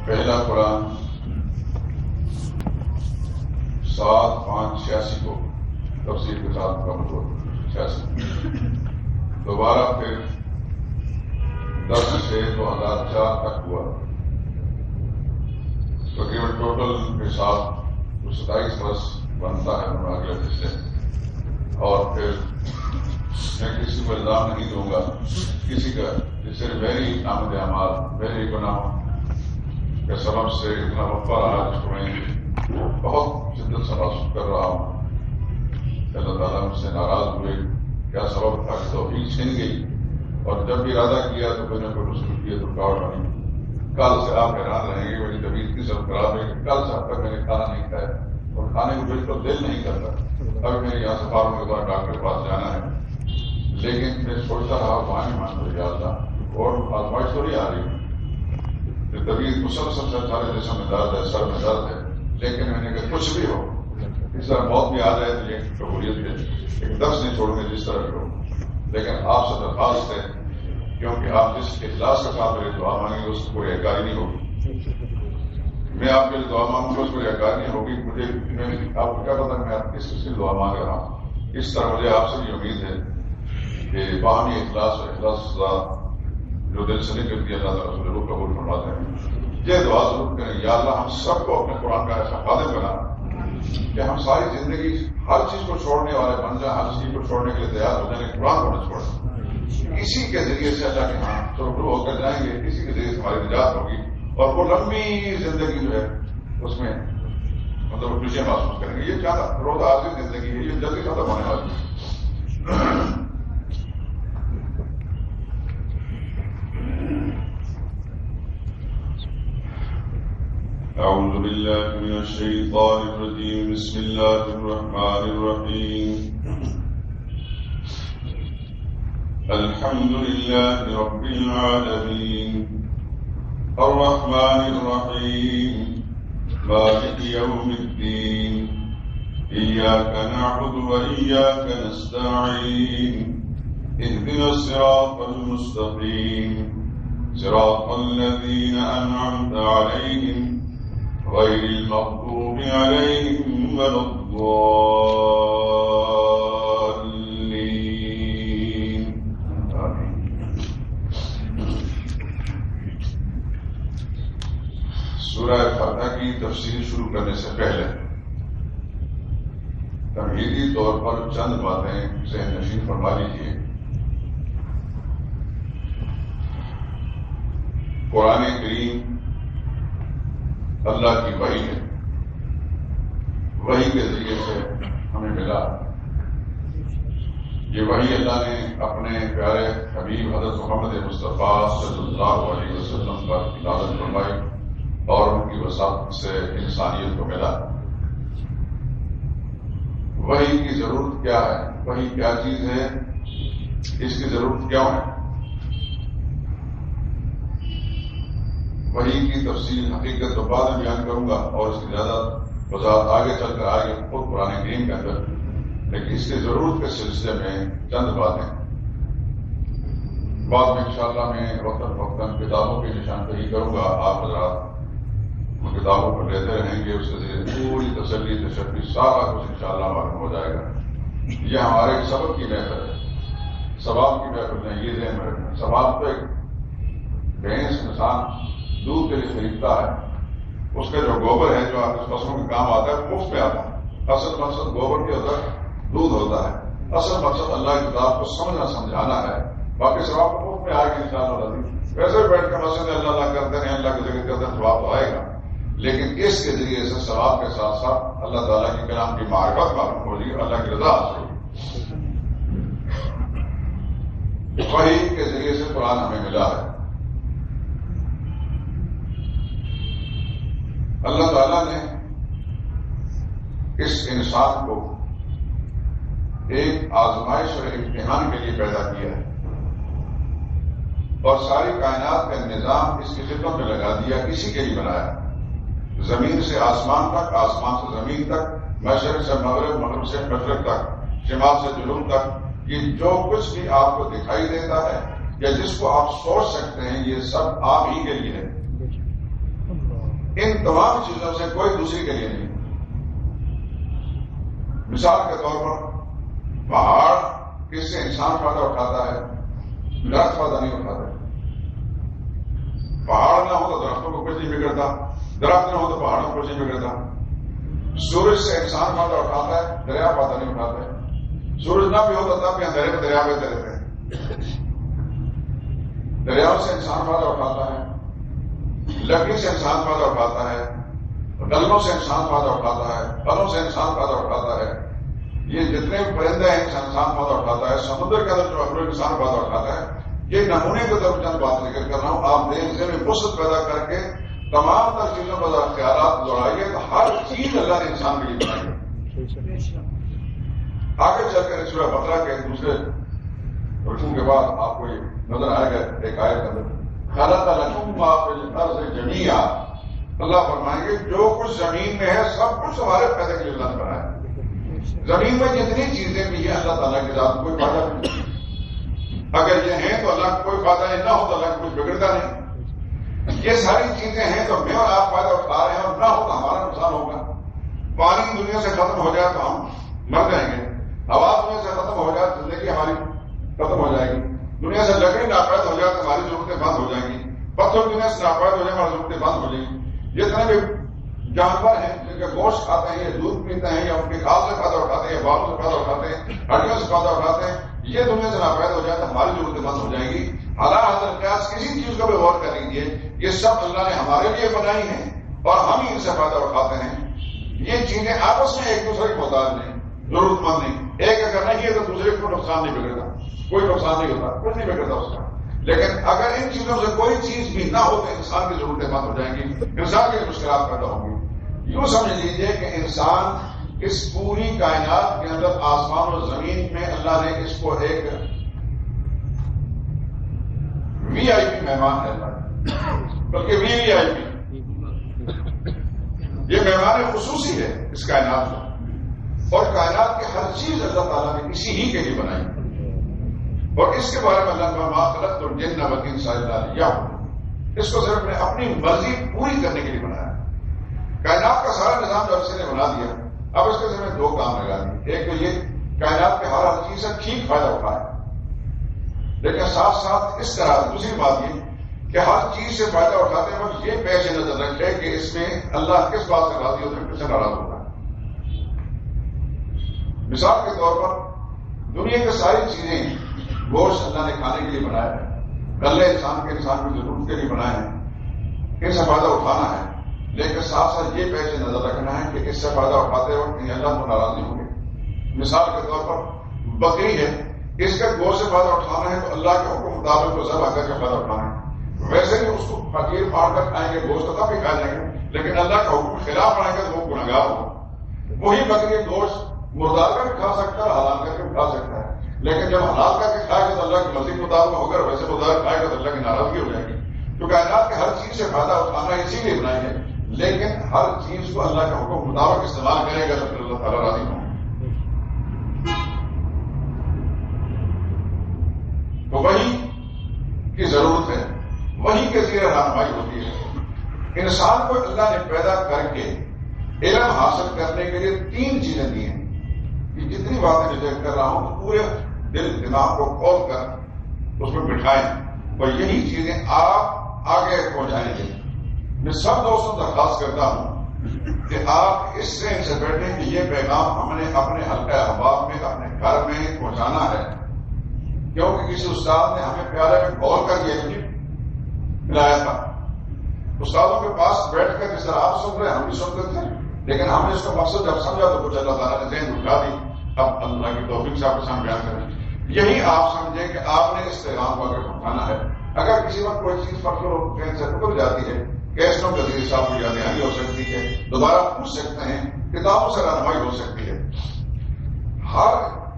پہلا قرآن 7/5/86 کو تفسیر کے ساتھ مکمل ہوا 86. دوبارہ پھر 10 سے 2004 تک ہوا. تقریباً ٹوٹل کے ساتھ 27 برس بنتا ہے اگلے پچھلے. اور پھر میں کسی کو الزام نہیں دوں گا کسی کا صرف میری آمد اعمال میرے گناہ کے سبب سے اتنا وقفہ رہا جس کو میں بہت شدت سے محسوس کر رہا ہوں. اللہ تعالیٰ مجھ سے ناراض ہوئے. کیا سبب تھا کہ توفیق چھن گئی اور جب بھی ارادہ کیا تو میں نے کوئی رسول کیا تو رکاوٹ بنی. کل سے آپ حیران رہیں گے میری طبیعت کی سب خراب ہے کہ کل سے اب تک میں نے کھانا نہیں کھایا اور کھانے کو بالکل دل نہیں کرتا. اب میرے یہاں سے فارم کے بعد ڈاکٹر کے پاس جانا ہے لیکن میں سوچتا رہا وہاں نہیں مان کر یاد تھا اور آزمائش تھوڑی آ رہی ہے. طبیعت مسلسل سے سارے جسم میں درد ہے سر میں درد ہے لیکن میں نے کہا کچھ بھی ہو اس طرح موت بھی آ جائے تو یہ قبولیت ہے. ایک درس نہیں چھوڑ گے جس طرح بھی ہو. لیکن آپ سے درخواست ہے کیونکہ آپ جس اخلاص کے ساتھ میری دعا مانگیں گے اس کو کوئی احکاری نہیں ہوگی. میں آپ کے لیے دعا مانگوں گا اس کو احکاری نہیں ہوگی. مجھے آپ کو کیا پتا میں آپ کس کی دعا مانگ رہا ہوں. اس طرح مجھے آپ سے بھی امید ہے کہ باہمی اخلاص اور اخلاص جو دل سے نکلتی ہے اللہ تعالیٰ ضرور قبول فرماتے ہیں. یہ دعا ضرور کریں یا اللہ ہم سب کو اپنے قرآن کا ایسا خادم بنا کہ ہم ساری زندگی ہر چیز کو چھوڑنے والے بن جائیں. ہر چیز کو چھوڑنے کے لیے تیار ہو جائیں قرآن کو نہ چھوڑیں. اسی کے ذریعے سے اللہ کے ہاں سرخرو ہو کر جائیں گے. اسی کے ذریعے سے ہماری نجات ہوگی اور وہ لمبی زندگی جو ہے اس میں مطلب خوشیاں محسوس کریں گے. یہ کیا روز آخری زندگی ہے یہ جلدی ختم ہونے والی ہے. أعوذ بالله من الشيطان الرجيم. بسم الله الرحمن الرحيم. الحمد لله رب العالمين الرحمن الرحيم مالك يوم الدين إياك نعبد وإياك نستعين اهدنا الصراط المستقيم صراط الذين أنعمت عليهم غير المغضوب عليهم ولا الضالين. سورہ فاتحہ کی تفسیر شروع کرنے سے پہلے تمہیدی طور پر چند باتیں ذہن نشین فرما لیجیے. قرآن کریم اللہ کی وحی ہے. وحی کے ذریعے سے ہمیں ملا. یہ وحی اللہ نے اپنے پیارے حبیب حضرت محمد مصطفیٰ صلی اللہ علیہ وسلم پر نازل فرمائی اور ان کی وساطت سے انسانیت کو ملا. وحی کی ضرورت کیا ہے؟ وحی کیا چیز ہے؟ اس کی ضرورت کیوں ہے؟ وحی کی تفصیل حقیقت تو بعد میں بیان کروں گا اور اس کی زیادہ وضاحت آگے چل کر آئے گی خود قرآن کریم کے اندر. لیکن اس کی ضرورت کے سلسلے میں چند باتیں بعد میں انشاءاللہ میں وقتاً فوقتاً کتابوں کی نشاندہی کروں گا. آپ حضرات ان کتابوں کو لیتے رہیں گے. اس کے ذریعے پوری تسلی تشفی سارا کچھ انشاءاللہ معلوم ہو جائے گا. یہ ہمارے سبق کی محفل ہے. ثواب کی محفل نہیں. یہ ذہن میں رکھنا. ثواب تو ایک بھینس انسان دودھ کے لیے خریدتا ہے. اس کا جو گوبر ہے جو آپ اس فصلوں کے کام آتا ہے مفت میں آتا ہے. اصل مقصد گوبر کے اندر دودھ ہوتا ہے. اصل مقصد اللہ کی کتاب کو سمجھنا سمجھانا ہے. باقی ثواب کو مفت میں آئے گا انشاءاللہ. ویسے بیٹھ کے مسجد اللہ اللہ کرتے ہیں اللہ کے ذکر کرتے ہیں ثواب تو آئے گا. لیکن اس کے ذریعے سے ثواب کے ساتھ ساتھ اللہ تعالیٰ کے کلام کی معرفت معلوم ہوگی. اللہ کی رضا حاصل ہوگی. وحی کے ذریعے سے قرآن ہمیں ملا ہے. اللہ تعالیٰ نے اس انسان کو ایک آزمائش اور امتحان کے لیے پیدا کیا ہے اور ساری کائنات کا نظام اس کی خدمت میں لگا دیا. اسی کے لیے بنایا. زمین سے آسمان تک, آسمان سے زمین تک, مشرق سے مغرب, مغرب سے مشرق تک, شمال سے جنوب تک. یہ جو کچھ بھی آپ کو دکھائی دیتا ہے یا جس کو آپ سوچ سکتے ہیں یہ سب آپ ہی کے لیے ہے. ان تمام چیزوں سے کوئی دوسری کے لیے نہیں. مثال کے طور پر پہاڑ کس سے انسان فائدہ اٹھاتا ہے, درخت فائدہ نہیں اٹھاتا. پہاڑ نہ ہو تو درختوں کو کچھ نہیں بگڑتا, درخت نہ ہو تو پہاڑوں کو کچھ نہیں بگڑتا. سورج سے انسان فائدہ اٹھاتا ہے, دریا فائدہ نہیں اٹھاتا ہے. سورج نہ بھی ہوتا تب بھی اندھیرے میں دریا بہتے رہتے ہیں. دریاؤں سے انسان فائدہ اٹھاتا ہے, لکڑی سے انسان فائدہ اٹھاتا ہے, ڈلوں سے انسان فائدہ اٹھاتا ہے, پھلوں سے انسان فائدہ اٹھاتا ہے. یہ جتنے بھی پرندے ہیں انسان فائدہ اٹھاتا ہے. سمندر کے اندر جو افراد انسان فائدہ اٹھاتا ہے. یہ نمونے کی طرف چند بات ذکر کر رہا ہوں. آپ دل میں وسعت پیدا کر کے تمام تر چیزوں پر خیالات دوڑائیے تو ہر چیز اللہ نے انسان کے لیے بنائی ہے. آگے چل کر سورہ بقرہ کے دوسرے رکوع کے بعد آپ کو یہ نظر آئے گا ایک آیت کے اندر خلق لکم ما فی الارض جمیعا. اللہ فرمائیں گے جو کچھ زمین میں ہے سب کچھ ہمارے پیدا کے لیے اللہ نے بنایا. زمین میں جتنی چیزیں بھی ہیں اللہ تعالیٰ کی ذات کوئی فائدہ نہیں. اگر یہ ہیں تو اللہ کو کوئی فائدہ نہیں, نہ ہو تو اللہ کو کچھ بگڑتا نہیں. یہ ساری چیزیں ہیں تو میں اور آپ فائدہ اٹھا رہے ہیں, اور نہ ہو تو ہمارا نقصان ہوگا. پانی دنیا سے ختم ہو جائے تو ہم مر جائیں گے. ہوا دنیا سے ختم ہو جائے تو زندگی ہماری ختم ہو جائے گی. دنیا سے لکڑی ناپید ہو جائے تو ہماری ضرورتیں بند ہو جائیں گی. پتھر دنیا سے ناپید ہو جائے ہماری ضرورتیں بند ہو جائیں گی. جتنے بھی جانور ہیں جن کے گوشت کھاتے ہیں, یا دودھ پیتے ہیں, یا ان کی کھال سے فائدہ اٹھاتے ہیں, یا بالوں سے فائدہ اٹھاتے ہیں, ہڈیوں سے فائدہ اٹھاتے ہیں, یہ دنیا سے ناپید ہو جائے تو ہماری ضرورتیں بند ہو جائیں گی. حالات قیاس کسی چیز کا بھی غور کر لیجیے, یہ سب اللہ نے ہمارے لیے بنائی ہیں اور ہم ہی ان سے فائدہ اٹھاتے ہیں. یہ چیزیں آپس میں ایک دوسرے کی محتاج نہیں, ضرورت مند نہیں. ایک اگر نہیں ہے تو دوسرے کو نقصان نہیں بگڑتا, کوئی نقصان نہیں ہوتا, کچھ نہیں بگڑتا اس کا. لیکن اگر ان چیزوں سے کوئی چیز بھی نہ ہو تو انسان کی ضرورتیں بند ہو جائیں گی, انسان کی مشکلات پیدا ہوں گی. یوں سمجھ لیجیے کہ انسان اس پوری کائنات کے اندر آسمان و زمین میں اللہ نے اس کو ایک وی آئی پی مہمان ہے, بلکہ وی آئی پی, یہ مہمان خصوصی ہے اس کائنات میں. اور کائنات کی ہر چیز اللہ تعالیٰ نے اسی ہی کے لیے بنائی. اور اس کے بارے میں اللہ کا ما خلقت الجن والانس الا لیعبدون, اس کو صرف اپنی مرضی پوری کرنے کے لیے بنایا. کائنات کا سارا نظام جو اسے نے بنا دیا, اب اس کے ذمہ دو کام لگا دیے. ایک تو یہ کائنات کے ہر چیز سے ٹھیک فائدہ اٹھائے, لیکن ساتھ ساتھ اس طرح دوسری بات یہ کہ ہر چیز سے فائدہ اٹھاتے وقت یہ پیش نظر رکھے کہ اس میں اللہ کس بات سے راضی ہوتا ہے, کس سے ناراض ہوتا ہے. مثال کے طور پر دنیا کی ساری چیزیں, گوشت اللہ نے کھانے کے لیے بنایا ہے, غلے انسان کی ضرورت کے لیے بنائے ہیں, ان سے فائدہ اٹھانا ہے. لیکن ساتھ ساتھ یہ پیش نظر رکھنا ہے کہ اس سے فائدہ اٹھاتے وقت کہیں اللہ کو ناراض نہیں ہوں گے. مثال کے طور پر بکری ہے, اس کے گوشت سے فائدہ اٹھانا ہے تو اللہ کے حکم مطابق کو ذبح کر کے فائدہ اٹھانا ہے. ویسے ہی اس کو فقیر پاڑ کر کھائیں گے, گوشت تب بھی کھا جائیں گے, لیکن اللہ کے حکم کے خلاف آئیں گے تو وہ گنہگار ہوگا. وہی بکری گوشت مردار کر کے کھا سکتا ہے, حلال کر کے بھی کھا سکتا ہے, لیکن جب حلال کر کے کھائے گا تو اللہ کی مرضی کے مطابق ہوگا, ویسے مردار کھائے گا تو اللہ کی ناراضگی ہو جائے گی. تو کائنات کے ہر چیز سے فائدہ اٹھانا اسی لیے بنائی ہے, لیکن ہر چیز کو اللہ کے حکم مطابق استعمال کرے گا تو پھر اللہ تعالیٰ راضی ہوں. تو وہی کی ضرورت ہے, وہی کے ذریعے رہنمائی ہوتی ہے. انسان کو اللہ نے پیدا کر کے علم حاصل کرنے کے لیے تین چیزیں دی ہیں. یہ جتنی باتیں میں ذکر کر رہا ہوں پورے دل دماغ کو کھول کر اس میں بٹھائیں, اور یہی چیزیں آپ آگے پہنچائیں گے. میں سب دوستوں سے درخواست کرتا ہوں کہ آپ اس سے ان سے بیٹھیں کہ یہ پیغام ہم نے اپنے حلقہ احباب میں, اپنے گھر میں پہنچانا ہے. کیونکہ کسی استاد نے ہمیں پیارے میں غور کر یہ ملایا تھا. استادوں کے پاس بیٹھ کر جس طرح آپ سن رہے ہم بھی سنتے تھے, لیکن ہم نے اس کا مقصد جب سمجھا تو کچھ اللہ تعالیٰ نے ذہن اٹھا دی. اب اللہ کی توفیق سے آپ کے سامنے بیان کریں. یہی آپ سمجھیں کہ آپ نے اس پیغام کو آگے پہنچانا ہے. اگر کسی وقت کوئی چیز پر ذہن سے ٹکر جاتی ہے, کیسٹوں کے ذریعے صاحب کو یاد دہانی ہو سکتی ہے, دوبارہ پوچھ سکتے ہیں, کتابوں سے رہنمائی ہو سکتی ہے. ہر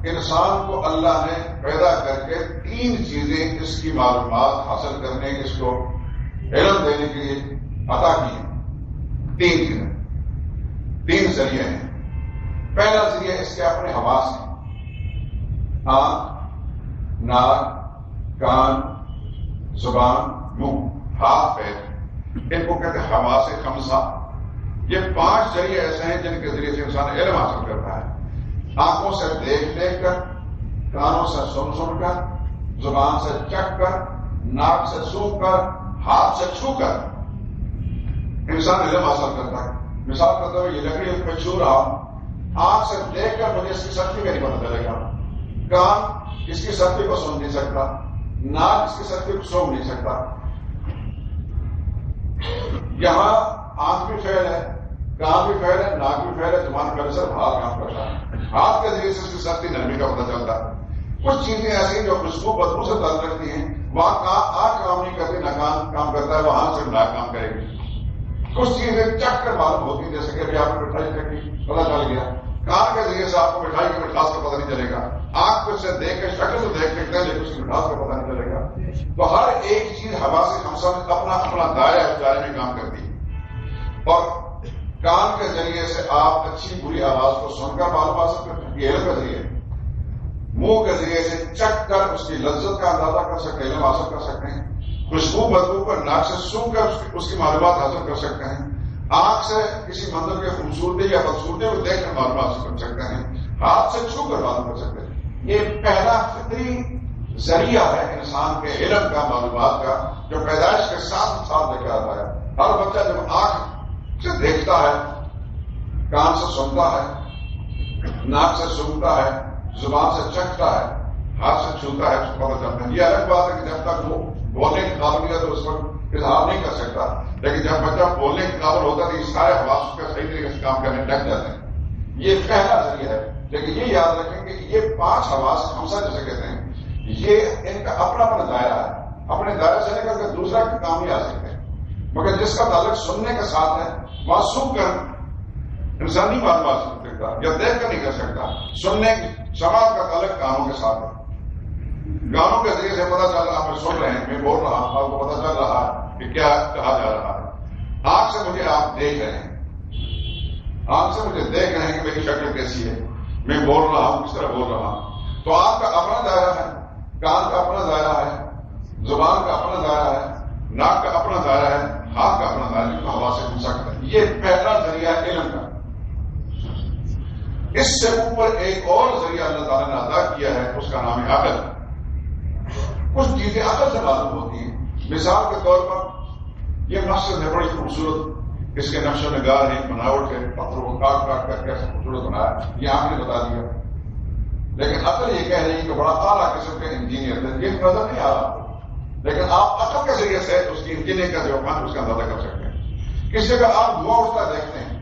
انسان کو اللہ نے پیدا کر کے تین چیزیں اس کی معلومات حاصل کرنے, اس کو علم دینے کے لیے عطا کی ہیں. تین چیزیں, تین ذریعے ہیں. پہلا ذریعہ اس کے اپنے حواس ہیں, آنکھ, ناک, کان, زبان, منہ, ہاتھ, پیر. ان کو کہتے ہیں حواس خمسہ. یہ 5 ذریعے ایسے ہیں جن کے ذریعے سے انسان علم حاصل کرتا ہے. آنکھوں سے دیکھ کر، کانوں سے سن کر، زبان سے چکھ کر، ناک سے سونگھ کر، ہاتھ سے چھو کر انسان علم حاصل کرتا ہے. مثال کرتے ہوئے یہ لکڑی پہ چھو رہا ہوں، آنکھ سے دیکھ کر مجھے اس کی سختی کا نہیں پتہ چلے گا، کان اس کی سختی کو سن نہیں سکتا، ناک اس کی سختی کو سونگھ نہیں سکتا. یہاں آنکھ بھی فعل ہے، کان بھی فعل ہے، ناک بھی فعل ہے، زبان فعل ہے، صرف ہاتھ کام کرتا ہے. ہاتھ کے ذریعے سے اس کی سختی نرمی کا پتہ چلتا ہے. کچھ چیزیں ایسی جو خوشبو بدبو سے تعلق رکھتی ہیں، وہاں آنکھ کام نہیں کرتی، نہ کان کام کرتا ہے، وہاں سے ناک کام کرے گی. کچھ چیزیں چکھ کر معلوم ہوتی ہیں، جیسے کہ ابھی آپ نے مٹھائی چکھی پتہ چل گیا. کان کے ذریعے سے آپ کو مٹھائی کی مٹھاس کا پتہ نہیں چلے گا. آنکھ کو سے دیکھ کے شکل سے دیکھ سکتے ہیں لیکن اس کی مٹھاس کا پتہ نہیں چلے گا. تو ہر ایک چیز حواس خمسہ میں اپنا اپنا دائرہ اس دائرے میں کام کرتی ہے. اور کان کے ذریعے سے آپ اچھی بری آواز کو سن کر معلوم حاصل کرتے ہیں، یہ علم کے ذریعے. منہ کے ذریعے سے چکھ کر اس کی لذت کا اندازہ کر سکتے ہیں، علم حاصل کر سکتے ہیں. خوشبو بدبو پر ناک سے سونگھ کر اس کی معلومات حاصل کر سکتے ہیں. آنکھ سے کسی منظر کی خوبصورتی یا بدصورتی کو دیکھ کر معلومات حاصل کر سکتے ہیں. ہاتھ سے چھو کر معلوم کر سکتے ہیں. یہ پہلا فطری ذریعہ ہے انسان کے علم کا، معلومات کا، جو پیدائش کے ساتھ لے کے آتا ہے. ہر بچہ جب آنکھ سے دیکھتا ہے، کان سے سنتا ہے، ناک سے سونگتا ہے، زبان سے چکھتا ہے، ہاتھ سے چھوتا ہے، اس کو پتہ چلتا ہے. یہ الگ بات ہے کہ جب تک وہ بولنے کی قابل ہے تو اس پر اظہار نہیں کر سکتا، لیکن جب بچہ بولنے کی قابل ہوتا ہے تو یہ سارے حواس کا صحیح طریقے سے کام کرنے لگ جاتے ہیں. یہ پہلا ذریعہ ہے. لیکن یہ یاد رکھیں کہ یہ 5 حواس خمسہ جسے کہتے ہیں، یہ ان کا اپنا اپنا دائرہ ہے. اپنے دائرے سے نکل کر دوسرا کام نہیں آ سکتے. مگر جس کا تعلق سننے کے ساتھ ہے، وہاں سن کر انسان نہیں معلومات سن سکتا یا دیکھ کر نہیں کر سکتا. سننے سماعت کا تعلق کانوں کے ساتھ ہے. گانوں کے ذریعے سے پتہ چل رہا ہے، میں سن رہے ہیں، میں بول رہا ہوں، آپ کو پتہ چل رہا ہے کہ کیا کہا جا رہا ہے. آنکھ سے مجھے آپ دیکھ رہے ہیں، آنکھ سے مجھے دیکھ رہے ہیں کہ میری شکل کیسی ہے، میں بول رہا ہوں، کس طرح بول رہا ہوں. تو آنکھ کا اپنا دائرہ ہے، کان کا اپنا دائرہ ہے، زبان کا اپنا دائرہ ہے، ناک کا اپنا دائرہ ہے، ہاتھ کا اپنا دائرہ ہے. ہوا سے ہو سکتا ہے. یہ پہلا ذریعہ ہے علم کا. اس سے اوپر ایک اور ذریعہ اللہ تعالیٰ نے عطا کیا ہے، اس کا نام ہے عقل. کچھ چیزیں عقل سے معلوم ہوتی ہیں. مثال کے طور پر یہ مسجد ہے بڑی خوبصورت، اس کے نقش و نگار ہے، بناوٹ ہے، پتھروں کو کاٹ کر کیسے خوبصورت بنایا، یہ آپ نے بتا دیا. لیکن عقل یہ کہہ رہی ہے کہ بڑا اعلیٰ قسم کے انجینئر تھے، یہ نظر نہیں آ رہا. لیکن آپ عقل کے ذریعے سے اس کی انجینئر کا جو فن اس کا اندازہ کر سکتے ہیں. کسی جگہ آپ دھواں اٹھتا دیکھتے ہیں،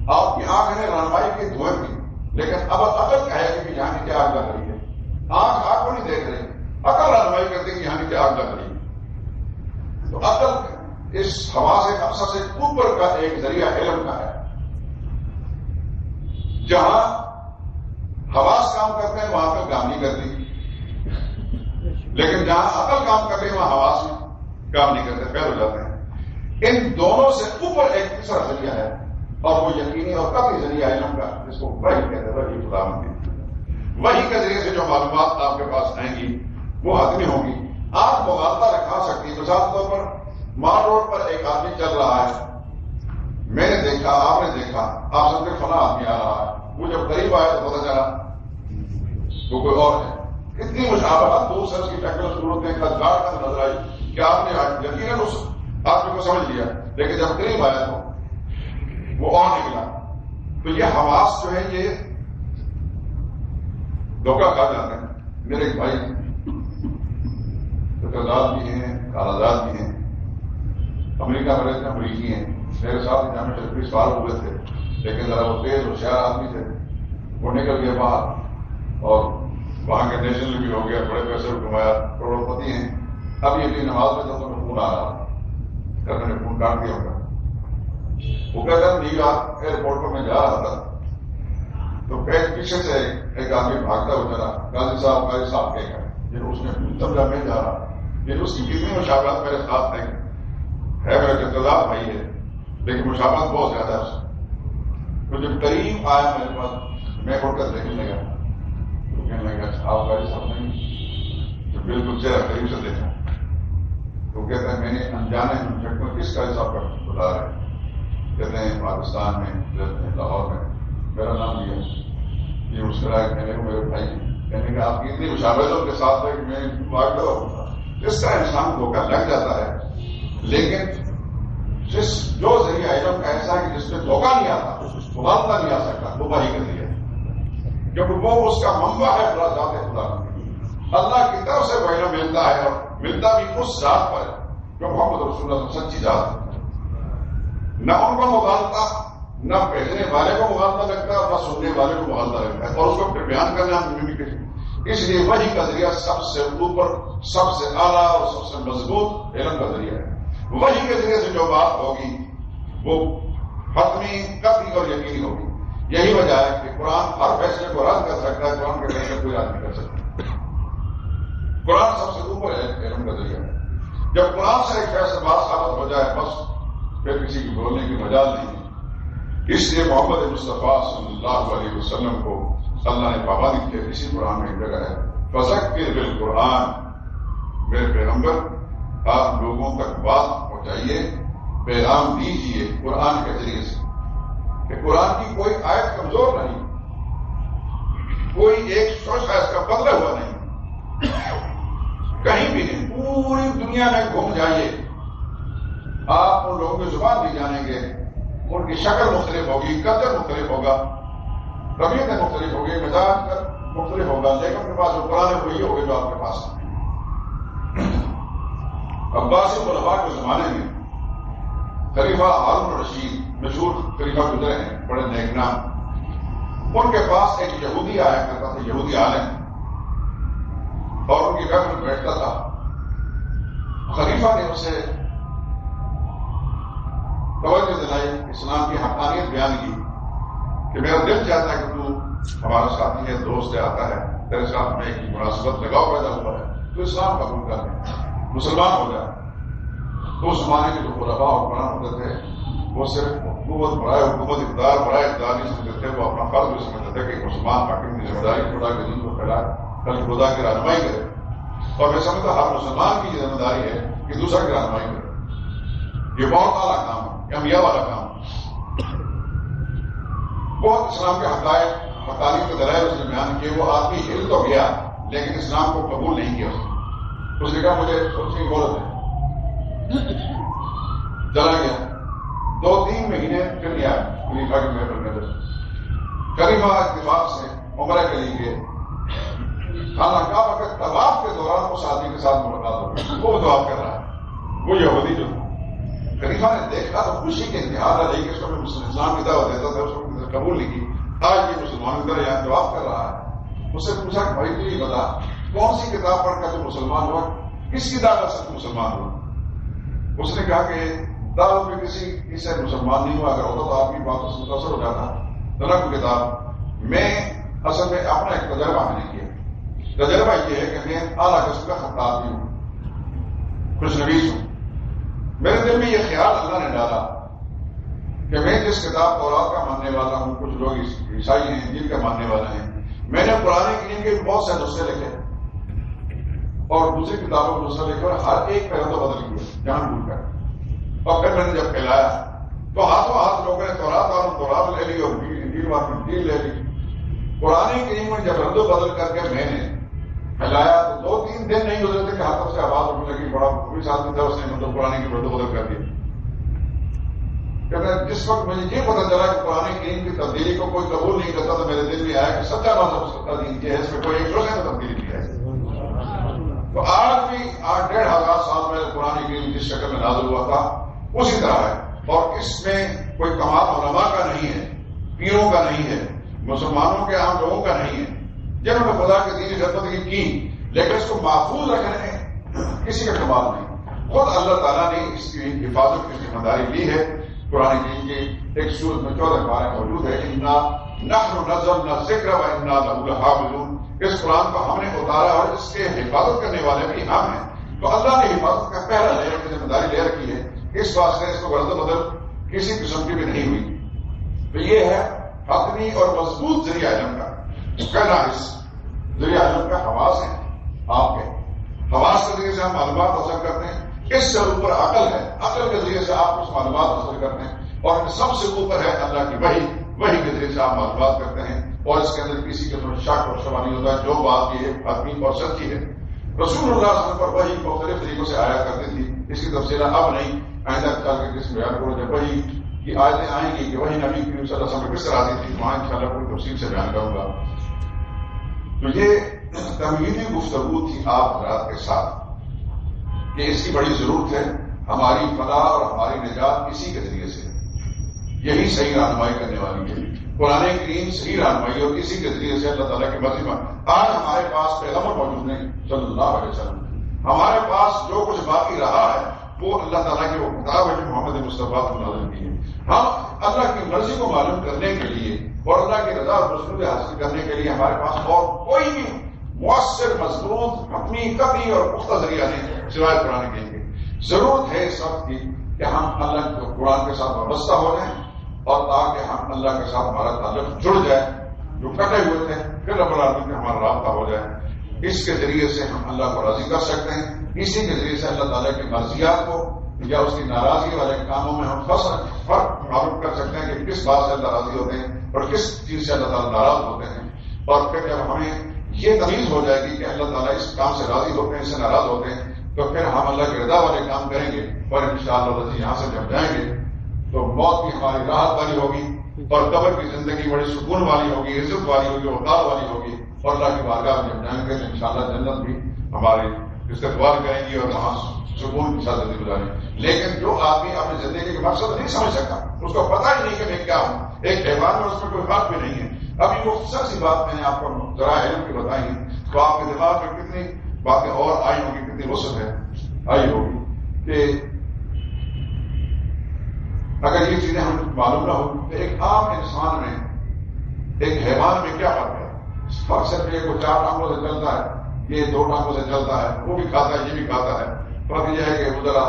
آپ کی آنکھ نے رہنمائی کی دھوئیں کی، لیکن اب عقل کہے گی کہ یہاں نیچے آگ لگ رہی ہے. آنکھ کو نہیں دیکھ رہی، عقل رہنمائی کرتی کہ یہاں نیچے آگ لگ رہی ہے. تو عقل اس حواس خمسہ سے اوپر کا ایک ذریعہ علم کا ہے. جہاں حواس کام کرتے ہیں وہاں عقل کام نہیں کرتی، لیکن جہاں عقل کام کرتے ہیں وہاں حواس کام نہیں کرتے، فیل ہو جاتے ہیں. ان دونوں سے اوپر ایک تیسرا ذریعہ ہے، اور وہ یقینی اور قطعی ذریعہ علم کا، جس کو وحی کہتے ہیں. وحی خداوندی، وحی کے ذریعے سے جو معلومات آپ کے پاس آئیں گی وہ حتمی ہوں گی. آپ مغالطہ رکھا سکتی. مثال کے طور پر مال روڈ پر ایک آدمی چل رہا ہے، میں نے دیکھا، آپ نے دیکھا، آپ سب کے فلاں آدمی آ رہا ہے. وہ جب قریب آیا تو پتہ چلا وہ کوئی اور ہے. اتنی مشابہت دور سے اس کی شکل و صورت میں گاڑ کا نظر آئی کہ آپ نے یقیناً اس آدمی کو سمجھ لیا، لیکن جب قریب آیا تو وہ اور نکلا. تو یہ حواس جو ہے یہ دھوکہ کھا جاتے ہیں. میرے ایک بھائی فقرداد بھی ہیں، کالازاد بھی ہیں، امریکہ میں رہتے ہیں، امریکی ہیں. میرے ساتھ جامع شریف 20 سال ہوئے تھے، لیکن ذرا وہ تیز ہوشیار آدمی تھے. وہ نکل گئے باہر اور وہاں کے نیشنل بھی ہو گیا، بڑے پیسے کمایا، کروڑ پتی ہیں. اب یہ بھی نماز میں تھا تو میں فون آ رہا، کل میں نے فون کاٹ دیا ہوگا. وہ کہتا ہے نیو یارک ایئرپورٹ پر میں جا رہا تھا تو پیچھے سے ایک آدمی بھاگتا ہوا چلا، قاضی صاحب کہے گا، پھر اس نے سمجھا میں جا رہا. پھر اس کی کتنی مشابہت میرے ساتھ ہے میرا جتدار بھائی ہے، لیکن مشابہت بہت زیادہ ہے اس میں. تو جب قریب آیا میرے پاس، میں اٹھ کر دیکھنے لگا تو کہنے لگا آپ قاضی صاحب نہیں، جو بالکل چہرہ قریب سے دیکھا تو کہتا ہے میں نے انجانے جھٹکوں کس کا حساب کا بتا رہے کہتے ہیں پاکستان میں لاہور میں میرا نام لیا یہ مسکرائے کہنے کو میرے بھائی کہنے کہ آپ کی اتنی مشاورتوں کے ساتھ ہے کہ میں واقع ہوتا اس کا انسان دھوکہ لگ جاتا ہے، لیکن جو ذریعہ علم کا ایسا ہے کہ جس میں دھوکہ نہیں آتا مغالطہ نہیں آ سکتا وہ وحی کا ذریعہ ہے، کیونکہ وہ اس کا منبع ہے ذات خدا اللہ کی طرف سے وہ علم ملتا ہے اور ملتا بھی اس ذات پر جو محمد رسول اللہ سچی ذات ہے، نہ ان کو مغالطہ نہ بھیجنے والے کو مغالطہ لگتا ہے اور نہ سننے والے کو مغالطہ لگتا ہے، اور اس کو پھر بیان کرنا اس لیے وحی کا ذریعہ سب سے اوپر سب سے اعلیٰ اور سب سے مضبوط علم کا ذریعہ ہے۔ وحی کے ذریعے سے جو بات ہوگی وہ حتمی قطعی اور یقینی ہوگی۔ یہی وجہ ہے کہ قرآن ہر فیصلے کو رد کر سکتا ہے، قرآن کے فیصلے کوئی رد نہیں کر سکتا۔ قرآن سب سے اوپر علم کا ذریعہ ہے۔ جب قرآن سے ایک فیصلہ بات ثابت ہو جائے بس پھر کسی کی بولنے کی مجال نہیں ہے۔ اس لیے محمد مصطفیٰ صلی اللہ علیہ وسلم کو اللہ نے پابندی کی، اسی قرآن میں ایک جگہ ہے فذکر بالقرآن، میرے پیغمبر آپ لوگوں تک بات پہنچائیے، پیغام دیجیے قرآن کے ذریعے سے، کہ قرآن کی کوئی آیت کمزور نہیں، کوئی ایک شعبہ اس کا بدلا ہوا نہیں، کہیں بھی نہیں، پوری دنیا میں گھوم جائیے آپ ان لوگوں کی زبان بھی جانیں گے، ان کی شکل مختلف ہوگی، کلچر مختلف ہوگا، طبیعتیں مختلف ہوگی، مزاج مختلف ہوگا، لیکن ان کے پاس جو قرآن ہے وہی ہوگی جو آپ کے پاس ہے۔ عباسی خلفاء کے زمانے میں خلیفہ ہارون الرشید مشہور خلیفہ گزرے ہیں، بڑے نیک نام، ان کے پاس ایک یہودی آیا کرتا تھا، یہودی عالم، اور ان کی گھر میں بیٹھتا تھا۔ خلیفہ نے اسے توجہ دلائی، اسلام کی حقانیت بیان کی کہ میرا دل چاہتا ہے کہ تو ہمارا ساتھی ہے، دوست ہے، آتا ہے، تیرے ساتھ میں ایک مناسبت لگاؤ پیدا ہوا ہے، تو اسلام قبول کر لیں، مسلمان ہو جائے۔ تو اس زمانے کے جو خلفاء اور حکمران ہوتے تھے وہ صرف حکومت برائے حکومت اقتدار نہیں سمجھتے تھے، وہ اپنا فرض بھی سمجھتے تھے کہ مسلمان حاکم کی ذمہ داری خدا کے دین کو پھیلائے، کل خدا کی رہنمائی کرے، اور میں سمجھتا ہر مسلمان کی ذمہ داری ہے کہ دوسرا کی رہنمائی کرے۔ یہ بہت اعلیٰ کام ہے، یہ انبیاء والا کام ہے۔ بہت اسلام کے حقائق تعلیم کے دلائل اس نے بیان کیے، وہ آدمی ہل تو گیا لیکن اسلام کو قبول نہیں کیا، اس نے کہا مجھے سوچنے کی ضرورت ہے، چلا گیا، 2-3 مہینے پھر نہیں آیا خلیفہ کی محفل میں۔ خلیفہ اتفاق سے عمرہ کے لیے گئے، خانقاہ کے طواف کے دوران اس آدمی کے ساتھ ملاقات ہو گئی، وہ طواف کر رہا ہے، وہ یہودی جو خلیفہ نے دیکھا تو خوشی کے انتہا نہ رہی کہ اس کو میں اسلام کی دعوت دیتا تھا، اس کو قبول نہیں کی، آج یہ مسلمانوں کی طرح یہاں جواب کر رہا ہے۔ اس سے پوچھا کہ بھائی تو یہ بتا کون سی کتاب پڑھ کر تو مسلمان ہوا، کس کی دعوت سے مسلمان ہوا؟ اس نے کہا کہ دعوت میں کسی سے مسلمان نہیں ہوا، اگر ہوتا تو آپ کی باتوں سے متاثر ہو جاتا، طلب کتاب میں اصل میں اپنا ایک تجربہ میں نے کیا، تجربہ یہ ہے کہ میں اعلیٰ قسم کا خطاب بھی ہوں، خوش نویس ہوں۔ میرے دل میں یہ خیال اللہ نے ڈالا کہ میں جس کتاب تورات کا ماننے والا ہوں، کچھ لوگ عیسائی ہیں انجیل کا ماننے والے ہیں، میں نے قرآن کریم کے بہت سے نسخے لکھے اور دوسری کتابوں کے نسخے لکھے اور ہر ایک پہلو تو بدل کیا جان بھول کر، اور پھر میں نے جب پھیلایا تو ہاتھوں ہاتھ لوگوں نے تورات لے لی اور انجیل لے لی۔ قرآن کریم میں جب رد و بدل کر کے میں نے پھیلایا تو 2-3 دن نہیں گزرے تھے کہ ہاتھوں سے آواز اٹھنے لگی، بڑا پولیس آدمی تھا، اس نے مطلب قرآن کی رد و بدل کر دیا۔ کہتے ہیں جس وقت مجھے یہ پتا چلا کہ قرآن کریم کی تبدیلی کو کوئی قبول نہیں کرتا تو میرے دل میں آیا کہ سچا مذہب سچا دین کیا ہے، اس میں کوئی ایک دوسرے نے تبدیلی کی ہے۔ تو آج بھی 8,500 سال میں قرآن کریم جس شکل میں نازل ہوا تھا اسی طرح ہے، اور اس میں کوئی کمال علماء کا نہیں ہے، پیروں کا نہیں ہے، مسلمانوں کے عام لوگوں کا نہیں ہے، جنہوں نے خدا کے دین خدمت کی، لیکن اس کو محفوظ رکھنے میں کسی کا کمال نہیں، خود اللہ تعالیٰ نے اس کی حفاظت کی ذمہ داری لی ہے۔ قرآن کریم کی ایک سورت میں 14 پارے موجود ہے، اِنَّا نَحْنُ نَزَّلْنَا الذِّكْرَ وَإِنَّا لَهُ لَحَافِظُونَ، اس قرآن کو ہم نے اتارا اور اس کے حفاظت کرنے والے بھی ہم ہیں۔ تو اللہ نے حفاظت کا پہلا لینے کی ذمہ داری لے رکھی ہے، اس واسطے اس کو رد و بدل کسی قسم کی بھی نہیں ہوئی۔ تو یہ ہے حتمی اور مضبوط ذریعہ علم کا پہلا حصہ۔ ذریعہ علم کا حواس ہے، آپ کے حواس کے ذریعے سے ہم معلومات حاصل کرتے ہیں، اس سے اوپر عقل ہے، عقل کے ذریعے سے آپ کچھ معلومات حاصل کرتے ہیں، اور سب سے اوپر ہے اللہ کی وحی کے ذریعے سے آپ معلومات کرتے ہیں، اور اس کے اندر کسی کے شک اور شبہ نہیں ہوتا ہے، جو بات یہ حتمی اور سچی ہے۔ رسول اللہ صلی اللہ علیہ وسلم پر وحی مختلف طریقوں سے آیا کرتی تھی، اس کی تفصیلات اب نہیں، آئندہ چل کے کس بیان کرو جب وحی کی آیتیں آئیں گی کہ وحی نبی کریم صلی اللہ علیہ وسلم کس طرح آتی تھی، وہاں انشاءاللہ کوئی تفصیل سے بیان کروں گا۔ تو یہ تمہیدی گفتگو تھی آپ حضرات کے ساتھ کہ اس کی بڑی ضرورت ہے، ہماری فلاح اور ہماری نجات اسی کے ذریعے سے، یہی صحیح رہنمائی کرنے والی ہے۔ قرآن کریم صحیح رہنمائی اور اسی کے ذریعے سے اللہ تعالیٰ کی مرضی میں آج ہمارے پاس پیغمبر موجود نہیں صلی اللہ علیہ وسلم، ہمارے پاس جو کچھ باقی رہا ہے وہ اللہ تعالیٰ کی وہ کتاب ہے جو محمد مصطفیٰ کو نازل کی ہے۔ ہم اللہ کی مرضی کو معلوم کرنے کے لیے اور اللہ کی رضا اور رسول حاصل کرنے کے لیے ہمارے پاس اور کوئی بھی مؤثر، مضبوط، حتمی، قطعی اور پختہ ذریعہ نہیں سوائے قرآن کریم کے۔ ضرورت ہے اس وقت کی کہ ہم اللہ کے قرآن کے ساتھ وابستہ ہو جائیں، اور تاکہ ہم اللہ کے ساتھ ہمارا تعلق جڑ جائے، جو کٹے ہوئے تھے پھر رب العالمین میں ہمارا رابطہ ہو جائے۔ اس کے ذریعے سے ہم اللہ کو راضی کر سکتے ہیں، اسی کے ذریعے سے اللہ تعالیٰ کی مرضیات کو یا اس کی ناراضگی والے کاموں میں ہم فرق معلوم کر سکتے ہیں کہ کس بات سے اللہ راضی ہوتے ہیں اور کس چیز سے اللہ تعالیٰ ناراض ہوتے ہیں۔ اور پھر جب ہمیں یہ تمیز ہو جائے گی کہ اللہ تعالیٰ اس کام سے راضی ہوتے ہیں، اس سے ناراض ہوتے ہیں، تو پھر ہم اللہ کی رضا والے کام کریں گے، اور انشاءاللہ یہاں سے جب جائیں گے تو موت بھی ہماری راحت والی ہوگی، اور قبر کی زندگی بڑی سکون والی ہوگی، عزت والی ہوگی، وقار والی ہوگی، اور اللہ کی بارگاہ میں جب جائیں گے تو انشاءاللہ جنت بھی ہماری استقبال کریں گی اور وہاں سکون کے ساتھ زندگی گزاریں گے۔ لیکن جو آدمی اپنی زندگی کے مقصد نہیں سمجھ سکتا، اس کو پتہ ہی نہیں کہ میں کیا ہوں، ایک حیوان میں اس میں کوئی فرق بھی نہیں ہے۔ ابھی مختصر سی بات میں نے آپ کو ذرائع علم کی بتائی ہے، تو آپ کے دماغ میں کتنی باتیں اور آئی ہوگی، کتنی وسعت ہے آئی ہوگی کہ اگر یہ چیزیں ہمیں معلوم نہ ہو تو ایک عام انسان میں ایک حیوان میں کیا فرق ہے؟ فرق صرف یہ کوئی 4 ٹانگوں سے چلتا ہے، یہ 2 ٹانگوں سے چلتا ہے، وہ بھی کھاتا ہے، یہ بھی کھاتا ہے۔ فرق یہ ہے کہ وہ ذرا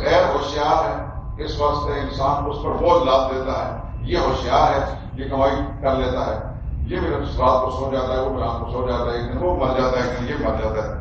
غیر ہوشیار ہے، اس واسطے انسان اس پر بوجھ لاد دیتا ہے، یہ ہوشیار ہے، یہ کمائی کر لیتا ہے، یہ بھی رات کو سو جاتا ہے، وہ رات کو سو جاتا ہے، ایک دن وہ مر جاتا ہے، یہ مر جاتا ہے۔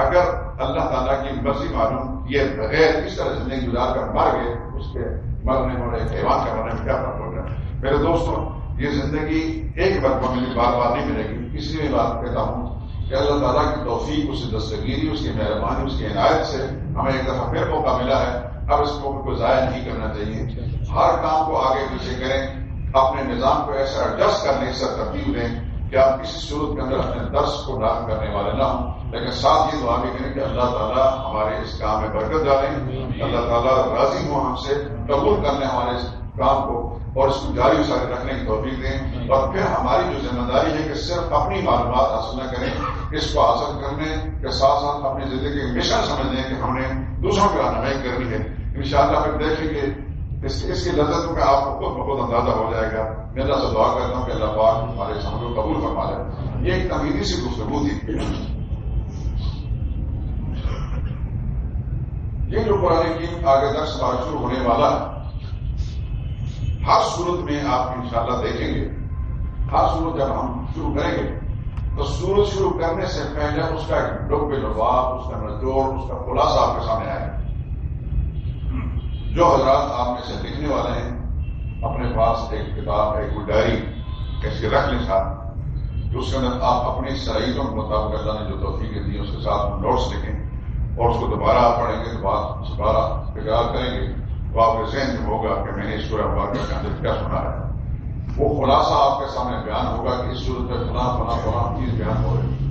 اگر اللہ تعالیٰ کی مرضی معلوم یہ بغیر اس طرح زندگی گزار کر مر گئے، اس کے مرنے اور ایک حیوان کا مرنے میں کیا فرق ہو گیا؟ میرے دوستوں، یہ زندگی ایک مرتبہ مجھے بار بار نہیں ملے گی، اس لیے بات کہتا ہوں کہ اللہ تعالیٰ کی توفیق، اس کی دستگیری، اس کی مہربانی، اس کی عنایت سے ہمیں ایک دفعہ پھر موقع ملا ہے، اب اس موقع کو ضائع نہیں کرنا چاہیے۔ ہر کام کو آگے پیچھے کریں، اپنے نظام کو ایسا ایڈجسٹ کرنے، ایسا ترتیب دیں کہ آپ کسی صورت کے اندر اپنے درس کو ڈاؤن کرنے والے نہ ہوں، لیکن ساتھ یہ دعا بھی کریں کہ اللہ تعالیٰ ہمارے اس کام میں برکت ڈالیں، اللہ تعالیٰ راضی ہو ہم سے، قبول کرنے ہمارے اس کام کو اور اس کو جاری ساری رکھنے کی توفیق دیں، اور پھر ہماری جو ذمہ داری ہے کہ صرف اپنی معلومات حاصل نہ کریں، اس کو حاصل کرنے کے ساتھ ساتھ اپنی زندگی کا مشن سمجھ لیں کہ ہم نے دوسروں کی رہنمائی کرنی ہے۔ انشاءاللہ پھر دیکھیں گے اس کی لذت کا آپ کو خود بخود اندازہ ہو جائے گا۔ میں اللہ سے دعا کرتا ہوں کہ اللہ پاک ہمارے اس عمل کو قبول فرما لے۔ یہ ایک تمہیدی سی گفتگو تھی۔ یہ جو قرآن کریم آگے درس شروع ہونے والا ہے، ہر صورت میں آپ انشاءاللہ دیکھیں گے، ہر صورت جب ہم شروع کریں گے تو صورت شروع کرنے سے پہلے اس کا ایک لب لباب، اس کا نچوڑ، اس کا خلاصہ آپ کے سامنے آئے گا۔ جو حضرات آپ میں سے لکھنے والے ہیں، اپنے پاس ایک کتاب ہے، کوئی ڈائری اس کے رکھ لیں ساتھ، اس کے اندر آپ اپنی صلاحیتوں کے مطابق اللہ نے جو توفیقیں دی اس کے ساتھ نوٹس لکھیں، اور اس کو دوبارہ آپ پڑھیں گے، دوبارہ تکرار کریں گے تو آپ کے ذہن میں ہوگا کہ میں نے اس سورہ مبارکہ کے اندر کیا سنا ہے۔ وہ خلاصہ آپ کے سامنے بیان ہوگا کہ اس صورت میں فلاں چیز بیان ہو رہی ہے۔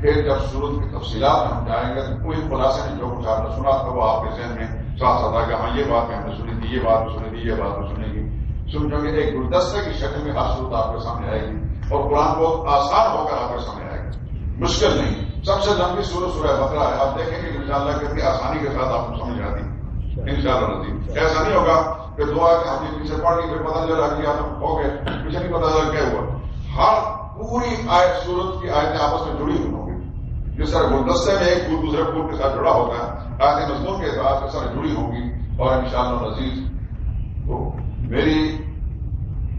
پھر جب صورت کی تفصیلات میں ہم جائیں گے تو کوئی خلاصہ نہیں، جو کچھ آپ نے سنا تھا وہ آپ کے ذہن میں ساتھ ساتھ آ گیا، ہاں یہ بات ہم نے سنی تھی، یہ بات سنی تھی، یہ بات سنی تھی۔ سمجھو کہ ایک گلدستے کی شکل میں ہر صورت آپ کے سامنے آئے گی، اور قرآن بہت آسان ہو کر آپ کے سامنے آئے گی، مشکل نہیں۔ سب سے لمبی سورہ بقرہ ہے، آپ دیکھیں گے انشاءاللہ کتنی آسانی کے ساتھ آپ کو سمجھ آتی ہے انشاءاللہ نظیر۔ ایسا نہیں ہوگا کہ دعا کہ ہم نے پیچھے پڑھ لی پھر پتہ چلا کہ آپ ہو گئے، پیچھے نہیں پتہ چلا کیا ہوا۔ ہر پوری آیت سورت کی آیتیں آپس میں جڑی ہوئی ہوں گی، جس طرح گلدستے میں ایک پھول دوسرے پھول کے ساتھ جڑا ہوتا ہے، آیتیں مضمون کے اعتبار سے سارے جڑی ہوں گی۔ اور انشاءاللہ نظیر تو میری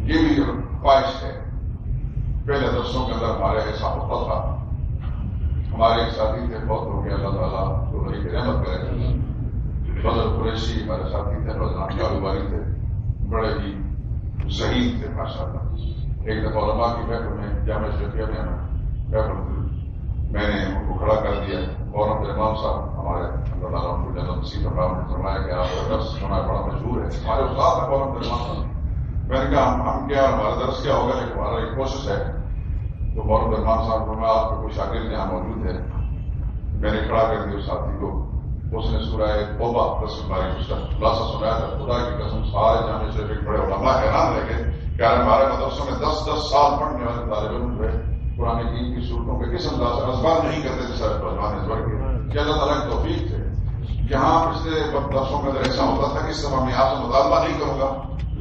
یہ بھی خواہش ہے، پہلے درسوں کے اندر ہمارے ایسا ہوتا تھا، ہمارے ایک ساتھی تھے، بہت ہو گیا، اللہ تعالیٰ تو بڑی کی رحمت کرے، قریشی ہمارے ساتھی تھے، نوجوان کاروباری تھے، بڑے ہی ذہین تھے ماشاء اللہ۔ ایک دفعہ علماء کی محفل میں جامعہ شریفیہ میں میں نے ان کو کھڑا کر دیا، اور امام صاحب ہمارے اللہ تعالیٰ ان کو جنت نصیب فرمائے نے فرمایا کہ آپ کا درس ہونا بڑا مشہور ہے، ہمارے استاد ہیں امام صاحب۔ میں نے کہا ہم کیا، ہمارا درس کیا ہوگا، لیکن ہمارا ایک کوشش ہے۔ تو محمد امام صاحب کو میں آپ کے کوئی شاگرد یہاں موجود ہے، میں نے کھڑا کر دیا اس ساتھی کو، اس نے سورہ توبہ 10 باری اس کا خلاصہ سنایا تھا۔ خدا کی قسم سارے جامع شریف کے بڑے علماء حیران رہ گئے کہ ہمارے مدرسوں میں 10 سال پڑھنے والے طالب علم جو ہے قرآن کی صورتوں کے کس انداز سے ازبار نہیں کرتے تھے، سارے پہلوان ازبر کے، کہ اللہ تعالیٰ کی توفیق تھے۔ یہاں پچھلے درسوں میں ایسا ہوتا تھا کہ اس دفعہ میں آپ سے مطالبہ نہیں کروں گا،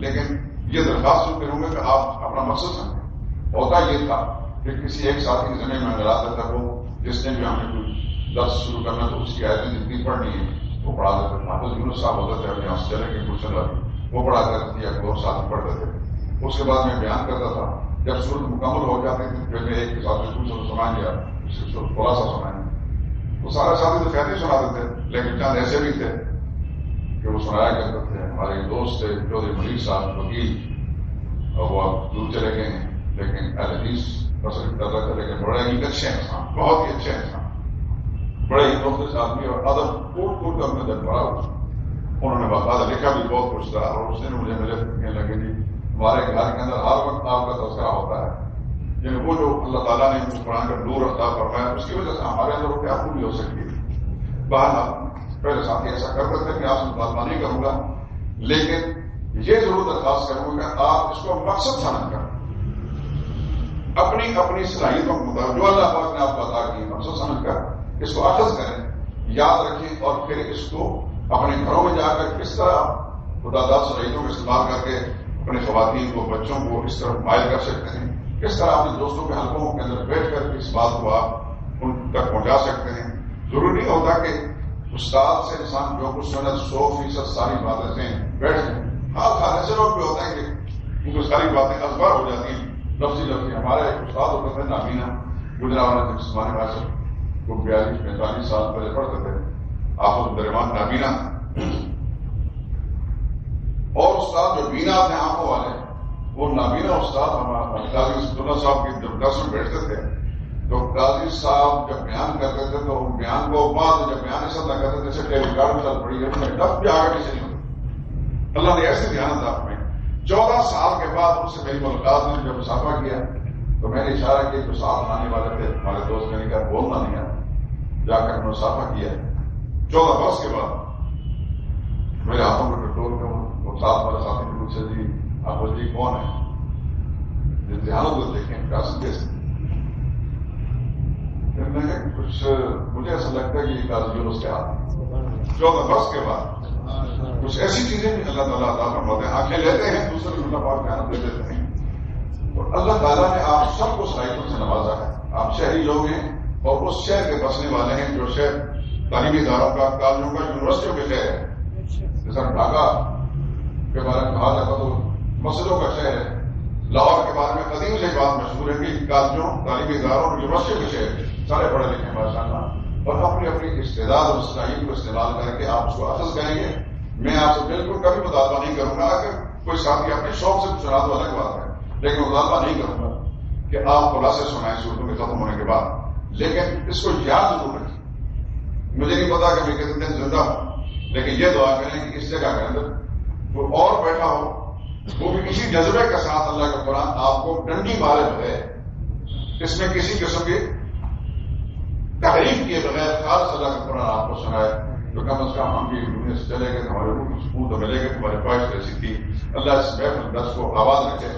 لیکن یہ درخواست کروں گا کہ آپ اپنا مقصد سمجھیں۔ ہوتا یہ تھا کہ کسی ایک ساتھی کے ذمہ میں ملاتا تھا، وہ جس نے بھی ہمیں کوئی درس شروع کرنا تو اس کی آیتیں جتنی پڑھنی ہے وہ پڑھا دیتے تھے۔ حافظ یونس صاحب ہوتے تھے اپنے آسٹریلیا کے گلشن والی، وہ پڑھا کرتے تھے، ایک اور ساتھی پڑھتے تھے۔ اس کے بعد میں بیان کرتا تھا، جب صورت مکمل ہو جاتی تھی پھر میں ایک کے ساتھ سنائیں گے، خلاصہ سنائیں گے۔ وہ سارے ساتھی تو خیر نہیں سناتے تھے، لیکن چند ایسے بھی تھے کہ وہ سنایا کرتے تھے۔ ہمارے دوست تھے چودھری ملک صاحب وکیل، اور وہ اب دور چلے گئے ہیں، لیکن اہل حدیث پسند کرتا تھا، لیکن بڑے ہی اچھے انسان، بہت ہی اچھے انسان، بڑے ہی مخلص آدمی، اور ادب کوٹ کوٹ کر اپنے دل پڑا۔ انہوں نے باقاعدہ لکھا بھی بہت کچھ تھا، اور اس دن مجھے ملے کہنے لگے جی ہمارے گھر کے اندر ہر وقت آپ کا تذکرہ ہوتا ہے، یعنی وہ جو اللہ تعالیٰ نے قرآن کا نور عطا فرمایا اس کی وجہ سے ہمارے اندر وہ کیا خوبی ہو سکتی ہے۔ بہرحال پہلے ساتھی ایسا کرتے تھے کہ آپ سے مطالبہ نہیں کروں گا، لیکن یہ ضرور درخواست کروں گا کہ آپ اس کو مقصد سمجھ کر اپنی اپنی صلاحیتوں کے مطابق جو اللہ پاک نے آپ کو عطا کی مقصد سمجھ کر اس کو اخذ کریں، یاد رکھیں، اور پھر اس کو اپنے گھروں میں جا کر کس طرح خدا داد صلاحیتوں کا استعمال کر کے اپنے خواتین کو، بچوں کو اس طرح مائل کر سکتے ہیں، کس طرح اپنے دوستوں کے حلقوں کے اندر بیٹھ کر اس بات کو آپ ان تک پہنچا سکتے ہیں۔ ضروری نہیں ہوتا کہ استاد سے انسان جو کچھ سنے 100% ساری باتیں سے بیٹھ جائیں۔ ہاں ایسے لوگ بھی ہوتے ہیں کہ ان کو ساری باتیں ازبر ہو جاتی ہیں لفظی لفظی۔ ہمارے استاد ہوتے تھے نابینا گجرا والے جس زمانے میں سے وہ 42-45 سال پہلے پڑھتے تھے، آپ درمان نابینا، اور استاد جو بینا تھے آنکھوں والے، وہ نابینا استاد ہمارا قاضی عبداللہ صاحب کی جب درس میں بیٹھتے تھے تو قاضی صاحب جب بیان کرتے تھے تو بیان کو بعد جب بیان ایسا نہ کرتے جیسے کہ ریکارڈ میں چل پڑی ہے، ڈب بھی آگے پیچھے نہیں ہوتی۔ اللہ نے ایسے دھیان تھا ہمیں۔ 14 سال کے بعد ان سے میری ملاقات نے جب مسافہ کیا تو میں نے اشارہ کیا جو ساتھ لانے والے تھے ہمارے دوست، میں نے کہا بولنا نہیں آتا، جا کر مسافہ کیا 14 برس کے بعد۔ میرے ہاتھوں میں ٹٹول کے وہ ساتھ والے ساتھی نے مجھ سے جی آپ جی کون ہے، امتحانوں کو دیکھیں کاسم کیسے، کچھ مجھے ایسا لگتا ہے کہ یہ قاضی یونس کے ہاتھ 14 برس کے بعد کچھ ایسی چیزیں بھی اللہ تعالیٰ عطا فرماتے ہیں، آنکھیں لیتے ہیں دوسرے اللہ پاک جانب دے دیتے ہیں۔ اور اللہ تعالیٰ نے آپ سب کو صلاحیتوں سے نوازا ہے۔ آپ شہری لوگ ہیں اور اس شہر کے بسنے والے ہیں جو شہر تعلیمی اداروں کا، کالجوں کا، یونیورسٹیوں کے شہر ہے۔ جیسا ڈھاکہ کے بارے میں کہا جاتا تو مسجدوں کا شہر ہے، لاہور کے بارے میں قدیم سے بات مشہور ہے کہ کالجوں، تعلیمی اداروں اور یونیورسٹیوں کے شہر ہے، سارے پڑھے لکھے ماشاء اللہ، اور اپنی اپنی استعداد اور صلاحیت کو استعمال کر کے آپ اس کو اخذ کریں گے۔ میں آپ سے بالکل کبھی مطالبہ نہیں کروں گا، اگر کوئی ساتھی اپنے شوق سے سنا تو الگ بات ہے، لیکن مطالبہ نہیں کروں گا کہ آپ خلاصے سنائیں صورتوں کے ختم ہونے کے بعد، لیکن اس کو یاد ضرور رکھیں۔ مجھے نہیں پتا کہ میں کتنے دن زندہ ہوں، لیکن یہ دعا کریں کہ اس جگہ کے اندر کوئی اور بیٹھا ہو، وہ بھی اسی جذبے کے ساتھ اللہ کا قرآن آپ کو ڈنڈی مارے بغیر، اس میں کسی قسم کی تحریف کیے بغیر خالص اللہ کا قرآن آپ کو سنائے، تو کم از کم ہم بھی دنیا سے چلے گئے، ہمارے روح کو سکون تو ملے گا، ہماری خواہش ایسی تھی۔ اللہ اس محفل درس کو آباد رکھے۔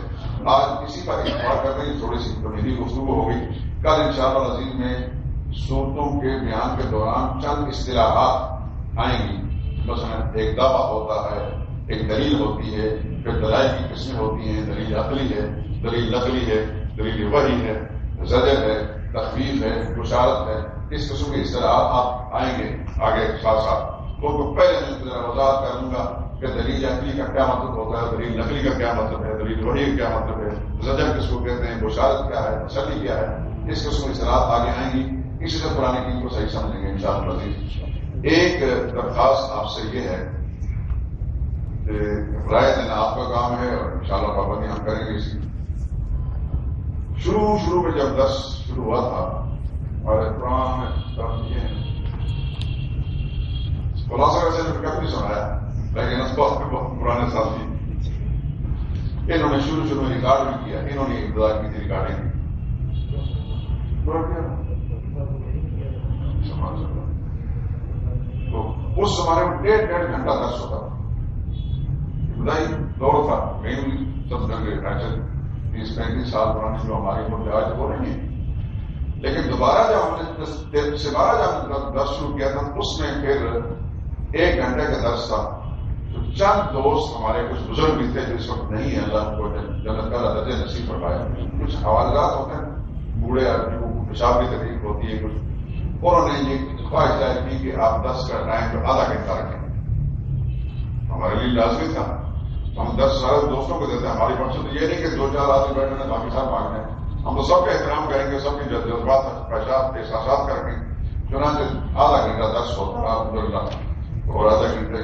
آج اسی پر اتفاق کر رہی تھوڑی سی تمہیدی گفتگو ہوگی، کل انشاءاللہ العزیز میں صورتوں کے بیان کے دوران چند اصطلاحات آئیں گی، مثلا ایک دعویٰ ہوتا ہے، ایک دلیل ہوتی ہے، پھر دلائل کی قسمیں ہوتی ہیں، دلیل عقلی ہے، دلیل نقلی ہے، دلیل وحی ہے، زجر ہے، تخویف ہے، بشارت ہے، اس قسم کی اصطلاحات آپ آئیں گے آگے ساتھ ساتھ۔ تو پہلے میں ذرا وضاحت کروں گا کہ دلیل عقلی کا کیا مطلب ہوتا ہے، دلیل نقلی کا کیا مطلب ہے، دلیل وحی کا کیا مطلب ہے، زجر کس کو کہتے ہیں، بشارت کیا ہے، تسلی کیا ہے، اس قسم کی اصطلاحات آگے آئیں گی، اسی سے قرآن کی کو صحیح سمجھیں گے انشاءاللہ العزیز۔ ایک درخواست آپ سے یہ ہے رائے دینا آپ کا کام ہے اور انشاءاللہ پابندی ہم کریں گے اسی. شروع میں جب درس شروع ہوا تھا ہمارے قرآن میں یہ خلاصہ ویسے نے کبھی نہیں سنایا لیکن اس بات میں بہت پرانے ساتھی انہوں نے شروع میں ریکارڈ بھی کیا. انہوں نے ابتدا کی تھی ریکارڈنگ تو اس زمانے میں 1.5 گھنٹہ درس ہوتا تھا. ابتدائی دور تھا مینلی سب جگہ 30-35 سال پرانے جو ہماری ملک آج ہو رہی ہیں. لیکن دوبارہ جب ہم نے درس شروع کیا تھا اس میں پھر 1 گھنٹے کا درس تھا. تو چند دوست ہمارے کچھ بزرگ بھی تھے جو اس وقت نہیں ہے, اللہ کو جنت کا درجہ نصیب فرمایا. کچھ حوالات ہوتے ہیں بوڑھے آدمی کو پیشاب کی تکلیف ہوتی ہے کچھ, انہوں نے یہ خواہش ظاہر کی کہ آپ 10 کا ٹائم جو آدھا گھنٹہ رکھیں. ہمارے لیے لازمی تھا. ہم 10 سارے دوستوں کو دیتے ہیں. ہماری مقصد یہ نہیں کہ 2-4 آدمی بیٹھے ہیں باقی ساتھ بھاگنے. ہم تو سب کا احترام کریں گے, سب کی جذبات پیشاب کے احساسات کریں گے. چنانچہ آدھا گھنٹہ درس ہوتا اور آدھا گھنٹے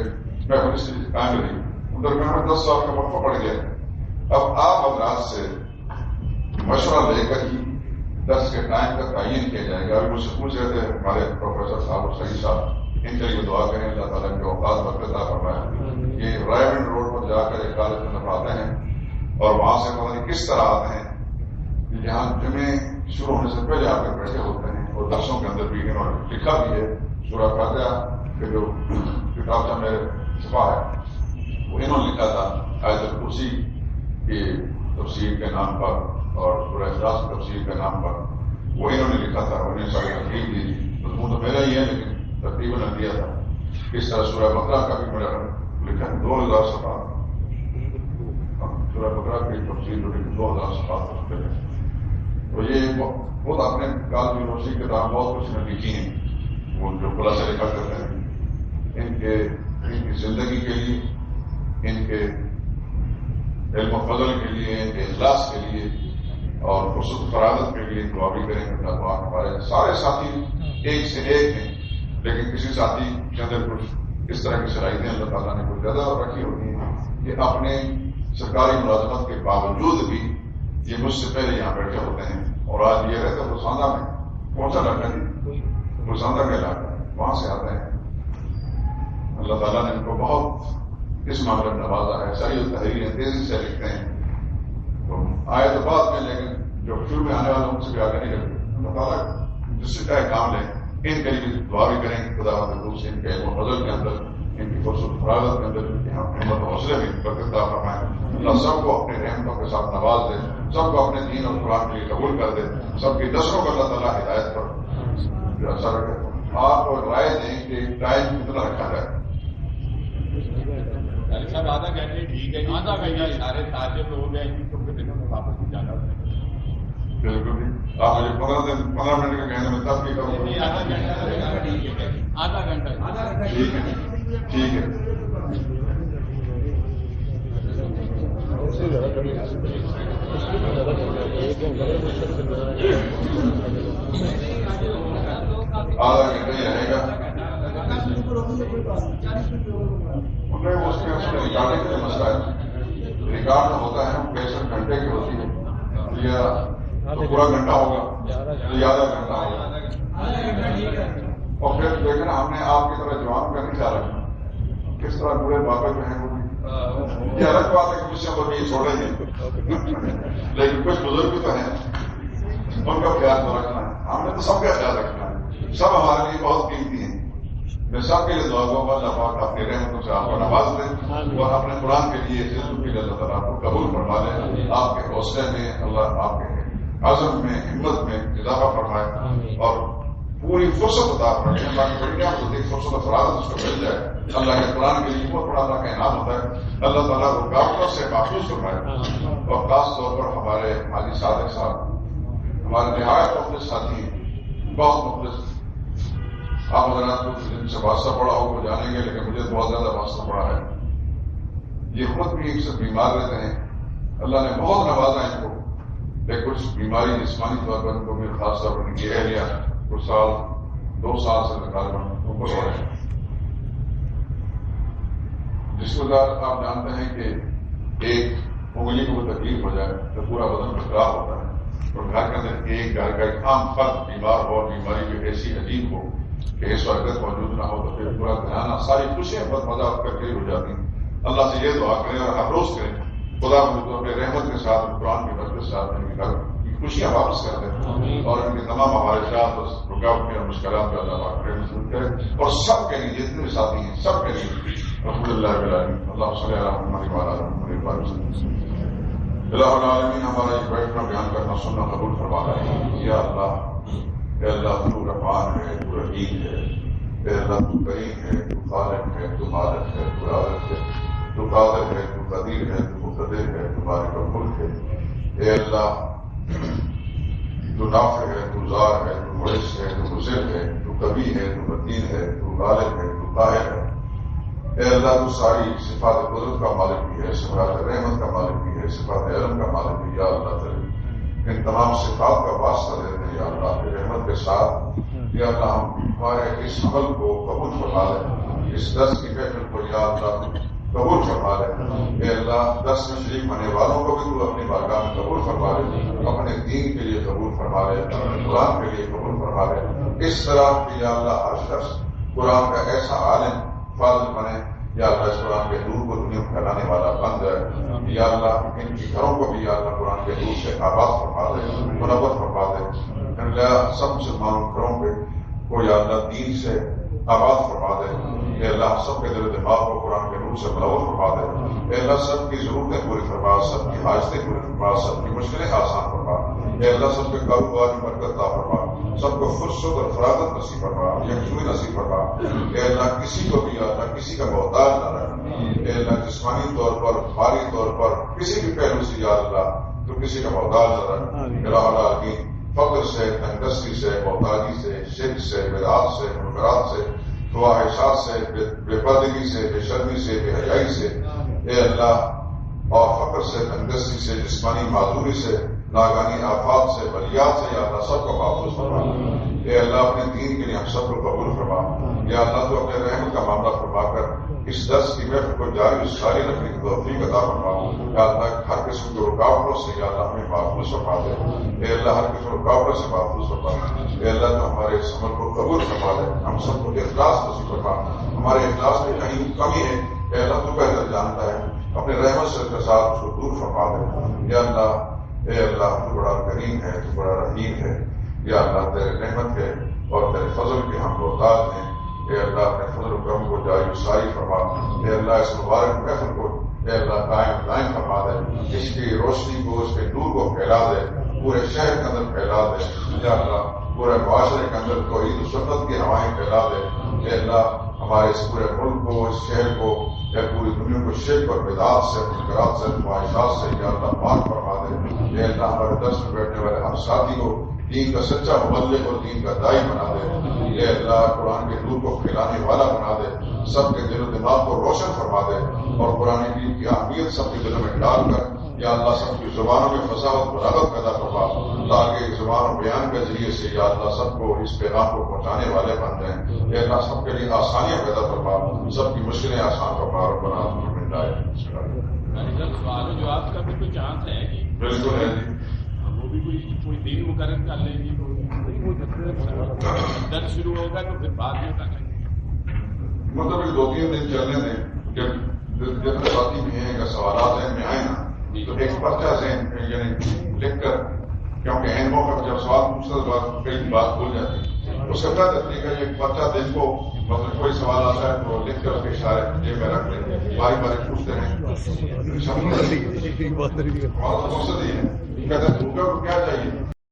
میں اس لیے قائم رہی. ادھر میں 10 سال کا وقفہ پڑ گیا. اب آپ حضرات سے مشورہ لے کر ہی درس کے ٹائم کا تعین کیا جائے گا. ابھی مجھ سے پوچھ رہے تھے ہمارے پروفیسر صاحب اور سعید صاحب, ان کے لیے دعا کریں اللہ تعالیٰ کے اوقات برکت عطا فرمائے. یہ رائے روڈ پر جا کر ایک کالج میں پڑھاتے ہیں اور وہاں سے پتہ نہیں کس طرح آتے ہیں جہاں جمعے شروع ہونے سے پہلے آ کر بیٹھے ہوتے ہیں. اور درسوں کے اندر بھی انہوں نے لکھا بھی ہے سورہ فاتحہ کہ جو کتاب سے میرے چھپا ہے وہ انہوں نے لکھا تھا آیت الکرسی کی تفسیر کے نام پر اور سورہ اخلاص کی تفسیر کے نام پر وہ انہوں نے لکھا تھا. انہیں ساری ترتیب دی تھی. مضمون تو میرا ہی ہے لیکن ترتیب نے دیا تھا. اس طرح سورہ بقرہ کا بھی میرا لکھا 2000 صفحات. سورہ بقرہ کی تفسیر جو 2000 صفحات پہ. تو یہ خود اپنے کالج یونیورسٹی کے دوران بہت کچھ نے لکھی ہیں وہ جو خلاصہ لکھا کرتے ہیں. ان کی زندگی کے لیے, ان کے علم و فضل کے لیے, ان کے اخلاص کے لیے اور خصوص فرادت کے لیے دعا بھی کریں گے. ہمارے سارے ساتھی ایک سے ایک ہیں لیکن کسی ساتھی کے اندر کچھ اس طرح کی صلاحیتیں اللہ تعالیٰ نے کچھ زیادہ رکھی ہوتی ہیں کہ اپنے سرکاری ملازمت کے باوجود بھی یہ مجھ سے پہلے یہاں بیٹھے ہوتے ہیں. اور آج یہ رہتے روزانہ میں کون سا علاقہ نہیں, روزانہ کا علاقہ ہے, وہاں سے آتے ہیں. اللہ تعالیٰ نے ان کو بہت اس معاملے میں نوازا ہے. ساری تحریریں تیزی سے لکھتے ہیں. تو آئے تو بعد میں لیکن جو شروع میں آنے والے ان سے بھی آگے نہیں لگتے. اللہ تعالیٰ جس سے چاہے کام لیں. ان کے لیے دعا بھی کریں گے خدا سے ان کے علم و فضل کے اندر, ان کی فرصت فرادت کے اندر ہمت و حوصلے میں برکت عطا فرمائے. اللہ سب کو اپنے رحمتوں کے ساتھ نواز دے, سب کو اپنے دین اور قرآن کے لیے قبول کر دے, سب کی نسلوں کو اللہ تعالیٰ ہدایت پر اثر رکھے. آپ کو رائے دیں کہ ٹائم کتنا رکھا جائے. صاحب آدھا گھنٹے ٹھیک ہے, آدھا گھنٹہ سارے تعجب ہو گئے تو پھر دنوں میں واپس بھی جانا ہوتا ہے. بالکل بھی آپ مجھے 15 منٹ کا کہنے میں تب کی کروں گا. آدھا گھنٹہ, آدھا گھنٹہ ٹھیک ہے, ٹھیک ہے. آدھا گھنٹہ ہی رہے گا. اس میں ریکارڈنگ کا مسئلہ ہے. ریکارڈ ہوتا ہے 65 گھنٹے کی ہوتی ہے یا تو پورا گھنٹہ ہوگا یا آدھا گھنٹہ ہوگا. اور پھر دیکھنا ہم نے آپ کی طرح جوان کا نہیں چاہ رکھنا. کس طرح بوڑھے بابے جو ہیں وہ بھی یہ الگ بات ہے کہ مجھ سے وہ نہیں چھوڑیں گے لیکن کچھ بزرگ بھی تو ہیں ان کا خیال تو رکھنا ہے. ہم نے تو سب کا خیال رکھنا ہے. سب ہمارے لیے بہت قیمتی ہیں. میں سب کے لیے دعا دوں گا اللہ پاک اپنی رحمتوں سے آپ کو نواز دیں اور اپنے قرآن کے لیے اللہ تعالیٰ کو قبول فرما لیں. آپ کے حوصلے میں اللہ آپ کے عزم میں ہمت میں اضافہ فرمائے اور پوری فرصت عطا فرمائے. اللہ کی بڑی نعمت ہوتی ہے فرصت افراد اس کو مل جائے. اللہ کے قرآن کے لیے بہت بڑا اللہ کا انعام ہوتا ہے. اللہ تعالیٰ رکاوٹوں سے محفوظ فرمائے. اور خاص طور پر ہمارے حاجی صادق صاحب ہمارے نہایت مخلص ساتھی ہیں, بہت مخلص. آپ حضرات کو جن سے واسطہ پڑا ہو وہ جانیں گے لیکن مجھے بہت زیادہ واسطہ پڑا ہے. یہ خود بھی ایک سے بیمار رہتے ہیں. اللہ نے بہت نوازا ان کو لیکن کچھ بیماری جسمانی طور پر ان کو بھی خاص طور پر ان کی اہلیہ کچھ سال 2 سال سے غالباً اوپر ہو رہے ہیں جس کو آپ جانتے ہیں کہ ایک انگلی کو تکلیف ہو جائے تو پورا بدن خراب ہوتا ہے، اور گھر کے اندر ایک گھر کا ایک عام فرد بیمار ہو، بیماری بھی ایسی عجیب ہو کہ اس وقت موجود نہ ہو تو پھر پورا گھرانا ساری خوشیاں بد مزہ کر ہو جاتی ہیں۔ اللہ سے یہ دعا کریں اور ہر روز کریں خدا مجھے اپنے رحمت کے ساتھ قرآن کی برکت کے ساتھ ان کے گھر کی خوشیاں واپس کر دیں اور ان کے تمام معاشرات رکاوٹیں اور مشکلات کا اللہ محفوظ کرے، اور سب کے لیے جتنے ساتھی ہیں سب کے لیے رحمۃ اللہ العالمین۔ اللہ صلی اللہ علیہ وسلم۔ اللہ العالمین ہمارا یہ بیٹھنا بیان کرنا سننا قبول فرما رہے ہیں۔ یا اللہ، اے اللہ تو رحمان ہے، تو رحیم ہے، اے اللہ تو کریم ہے، تو خالق ہے، تو مالک ہے، تو رازق ہے، تو قادر ہے، تو قدیر ہے، تو مقتدر ہے، تو مالک الملک ہے۔ اے اللہ تو نافع ہے، تو زار ہے، تو معز ہے، تو مضر ہے، تو قوی ہے، تو متین ہے، تو غالب ہے، تو قاہر ہے۔ اے اللہ تو ساری صفات قدرت کا مالک بھی ہے، صفات رحمت کا مالک بھی ہے، صفات علم کا مالک بھی۔ یا اللہ تعالی ان تمام صفات کا واسطہ دیتے ہیں یا اللہ کی رحمت کے ساتھ۔ یا اللہ ہم ہمارے اس عمل کو قبول فرما لیں، اس درس کی محفل کو یا اللہ قبول فرما لیں۔ اے اللہ درس میں شریک ہونے والوں کو بھی تو اپنی بارگاہ میں قبول فرما لے، اپنے دین کے لیے قبول فرما لے، اپنے قرآن کے لیے قبول فرما لے۔ اس طرح کہ یا اللہ ہر شخص قرآن کا ایسا عالم فاضل بنے، یا اللہ اس قرآن کے نور کو دنیا میں پھیلانے والا بن جائے۔ یا اللہ ان کی گھروں کو بھی یا اللہ قرآن کے نور سے آباد فرما دے، منور فرما دے۔ اللہ سب مسلمانوں گھروں پہ کو یا اللہ دین سے آباد فرما دے۔ اے اللہ سب کے دل و دماغ کو قرآن کے نور سے منور فرما دے۔ اے اللہ سب کی ضرورتیں پوری فرما، سب کی حاجتیں پوری فرما، سب کی مشکلیں آسان فرما۔ اے اللہ سب کے کاروبار میں برکت عطا فرما، سب کو فرصت اور فراغت نصیب فرما، یکسوئی نصیب فرما۔ اے اللہ کسی کو بھی اللہ کسی کا محتاج نہ رکھ۔ اے اللہ جسمانی طور پر، مالی طور پر، کسی بھی پہلو سے یا اللہ تو کسی کا محتاج نہ رکھ۔ الہ العالمین فقر سے، تنگدستی سے، محتاجی سے، شرک سے، بدعات سے، منکرات سے، فواحشات سے، بے پردگی سے، بے شرمی سے، بے حیائی سے، اے اللہ اور فقر سے، تنگدستی سے، جسمانی معذوری سے، ناگانی آفات سے، بلیات سے یا اللہ سب کو محفوظ فرما۔ اے اللہ اپنے دین کے لیے ہم سب کو قبول فرما۔ یا اللہ تو اپنے رحمت کا معاملہ فرما کر اس درس کی محفل کو جاری و ساری رکھنے کی توفیق عطا فرما۔ یا اللہ ہر قسم کی رکاوٹوں سے یا اللہ ہمیں محفوظ فرما دے۔ اے اللہ ہر قسم رکاوٹوں سے محفوظ فرما۔ اے اللہ تو ہمارے اس عمل کو قبول فرما دے، ہم سب کو اخلاص نصیب فرما۔ ہمارے اخلاص میں کہیں کمی ہے اے اللہ تو بہتر جانتا ہے، اپنے رحمت سے کے ساتھ اس کو دور فرما دے۔ یا اللہ اے اللہ تو بڑا کریم ہے، تو بڑا رحیم ہے۔ یا اللہ تیرے رحمت ہے اور تیرے فضل کے ہم محتاج ہیں۔ اے اللہ اپنے فضل و کرم کو جاری و ساری فرما۔ اے اللہ اس مبارک محفل کو اے اللہ قائم دائم فرما دے، اس کی روشنی کو، اس کے نور کو پھیلا دے، پورے شہر کے اندر پھیلا دے۔ یا اللہ پورے معاشرے کے اندر توحید و سنت کی ہوائیں پھیلا دے۔ اے اللہ ہمارے اس پورے ملک کو، اس شہر کو، یا پوری دنیا کو شرک اور بدعات سے، منکرات سے، خواہشات سے یا اللہ پاک فرما دے۔ اے اللہ ہمارے درس میں بیٹھنے والے ہم ساتھی کو دین کا سچا مبلغ اور دین کا داعی بنا دے۔ اے اللہ قرآن کے نور کو پھیلانے والا بنا دے، سب کے دل و دماغ کو روشن فرما دے، اور قرآن کریم کی اہمیت سب کے دلوں میں ڈال کر یا اللہ سب کی زبانوں میں فصاحت بلاغت پیدا فرما، تاکہ زبان و بیان کے ذریعے سے یا اللہ سب کو اس پیغام کو پہنچانے والے بن جائیں۔ اے اللہ سب کے لیے آسانیاں پیدا فرما، سب کی مشکلیں آسان فرما۔ ربنا آمین۔ سوال و جواب کا بھی کوئی چانس ہے کہ بالکل ہے جی، وہ بھی کوئی دن مقرر کر لیں گی تو درد شروع ہوگا تو پھر بعد میں کر لیں گے، مطلب 2-3 دن چلنے دیں، جب ساتھی بھی ہیں اگر سوالات ذہن میں آئے نا تو ایک پرچہ ذہن یعنی لکھ کر، کیونکہ این موقع جب سوال پوچھتا تو کئی بات بھول جاتی ہے، اس کا بہتر طریقہ یہ پرچہ دن کو مطلب کوئی سوال آتا ہے تو لکھ کر اس کے اشارے جیب میں رکھ لیں، باری باری پوچھتے رہیں۔ مقصد یہ ہے، کہتے ہیں بھوکا کو کیا چاہیے،